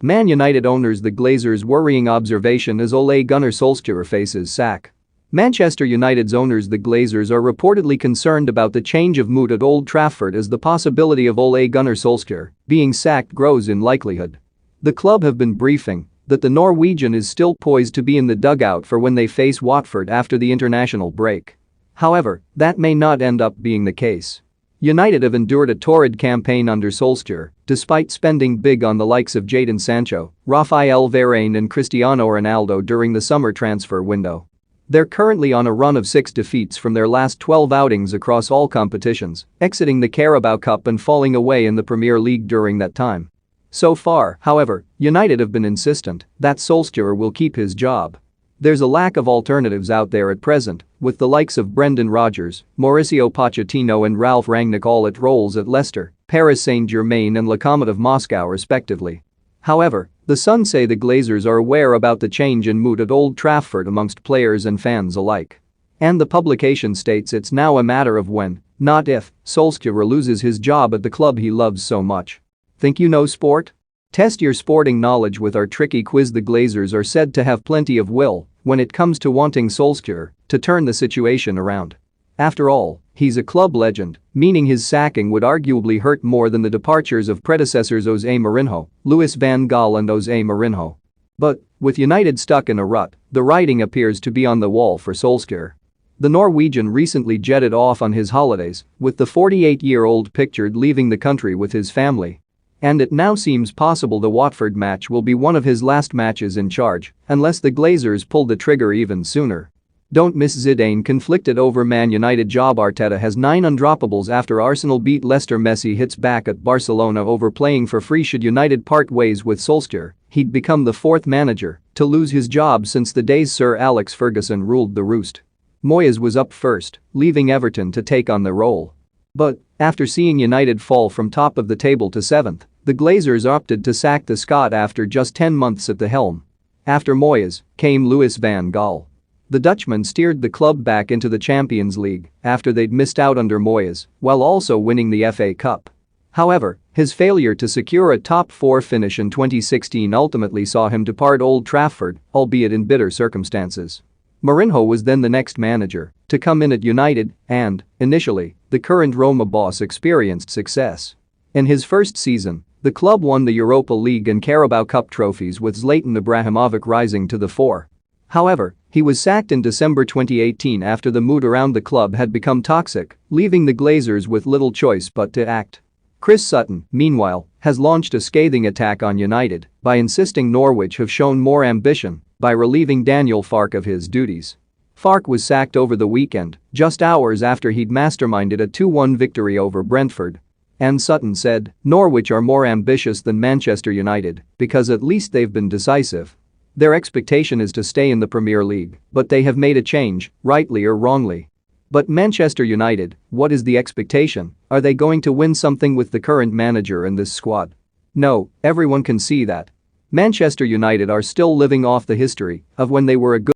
Man United owners the Glazers' worrying observation as Ole Gunnar Solskjaer faces sack. Manchester United's owners the Glazers are reportedly concerned about the change of mood at Old Trafford as the possibility of Ole Gunnar Solskjaer being sacked grows in likelihood. The club have been briefing that the Norwegian is still poised to be in the dugout for when they face Watford after the international break. However, that may not end up being the case. United have endured a torrid campaign under Solskjaer, despite spending big on the likes of Jadon Sancho, Raphael Varane and Cristiano Ronaldo during the summer transfer window. They're currently on a run of 6 defeats from their last 12 outings across all competitions, exiting the Carabao Cup and falling away in the Premier League during that time. So far, however, United have been insistent that Solskjaer will keep his job. There's a lack of alternatives out there at present, with the likes of Brendan Rodgers, Mauricio Pochettino and Ralf Rangnick all at roles at Leicester, Paris Saint-Germain and Lokomotiv Moscow respectively. However, the Sun say the Glazers are aware about the change in mood at Old Trafford amongst players and fans alike. And the publication states it's now a matter of when, not if, Solskjaer loses his job at the club he loves so much. Think you know sport? Test your sporting knowledge with our tricky quiz. The Glazers are said to have plenty of will when it comes to wanting Solskjaer to turn the situation around. After all, he's a club legend, meaning his sacking would arguably hurt more than the departures of predecessors Jose Mourinho, Louis van Gaal and Jose Mourinho. But, with United stuck in a rut, the writing appears to be on the wall for Solskjaer. The Norwegian recently jetted off on his holidays, with the 48-year-old pictured leaving the country with his family. And it now seems possible the Watford match will be one of his last matches in charge, unless the Glazers pull the trigger even sooner. Don't miss Zidane conflicted over Man United job. Arteta has 9 undroppables after Arsenal beat Leicester. Messi hits back at Barcelona over playing for free. Should United part ways with Solskjaer, he'd become the 4th manager to lose his job since the days Sir Alex Ferguson ruled the roost. Moyes was up first, leaving Everton to take on the role. But, after seeing United fall from top of the table to 7th, the Glazers opted to sack the Scot after just 10 months at the helm. After Moyes came Louis van Gaal. The Dutchman steered the club back into the Champions League after they'd missed out under Moyes, while also winning the FA Cup. However, his failure to secure a top 4 finish in 2016 ultimately saw him depart Old Trafford, albeit in bitter circumstances. Mourinho was then the next manager to come in at United and, initially, the current Roma boss experienced success. In his first season, the club won the Europa League and Carabao Cup trophies with Zlatan Ibrahimovic rising to the fore. However, he was sacked in December 2018 after the mood around the club had become toxic, leaving the Glazers with little choice but to act. Chris Sutton, meanwhile, has launched a scathing attack on United by insisting Norwich have shown more ambition by relieving Daniel Farke of his duties. Farke was sacked over the weekend, just hours after he'd masterminded a 2-1 victory over Brentford. And Sutton said, Norwich are more ambitious than Manchester United because at least they've been decisive. Their expectation is to stay in the Premier League, but they have made a change, rightly or wrongly. But Manchester United, what is the expectation? Are they going to win something with the current manager and this squad? No, everyone can see that. Manchester United are still living off the history of when they were a good